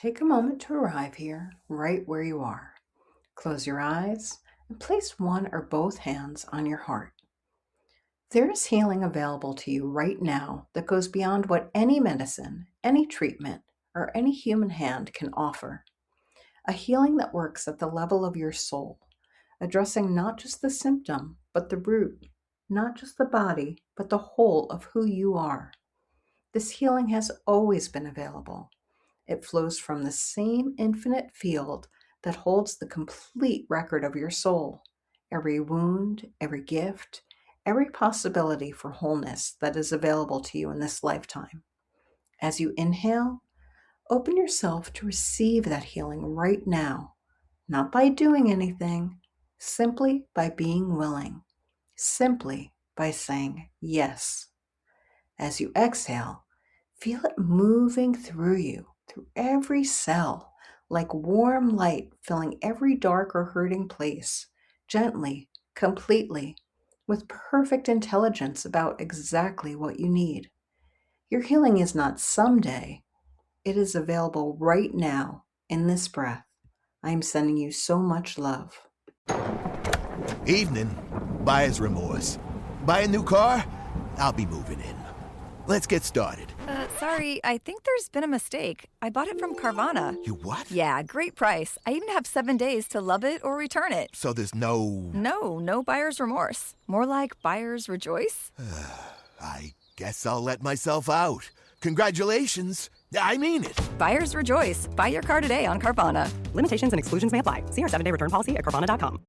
Take a moment to arrive here, right where you are. Close your eyes and place one or both hands on your heart. There is healing available to you right now that goes beyond what any medicine, any treatment, or any human hand can offer. A healing that works at the level of your soul, addressing not just the symptom, but the root, not just the body, but the whole of who you are. This healing has always been available. It flows from the same infinite field that holds the complete record of your soul, every wound, every gift, every possibility for wholeness that is available to you in this lifetime. As you inhale, open yourself to receive that healing right now, not by doing anything, simply by being willing, simply by saying yes. As you exhale, feel it moving through you, through every cell, like warm light filling every dark or hurting place, gently, completely, with perfect intelligence about exactly what you need. Your healing is not someday, it is available right now in this breath. I am sending you so much love. Evening. Buyer's remorse. Buy a new car? I'll be moving in. Let's get started. Sorry, I think there's been a mistake. I bought it from Carvana. You what? Yeah, great price. I even have 7 days to love it or return it. So there's no... No buyer's remorse. More like buyer's rejoice. I guess I'll let myself out. Congratulations. I mean it. Buyer's rejoice. Buy your car today on Carvana. Limitations and exclusions may apply. See our 7-day return policy at Carvana.com.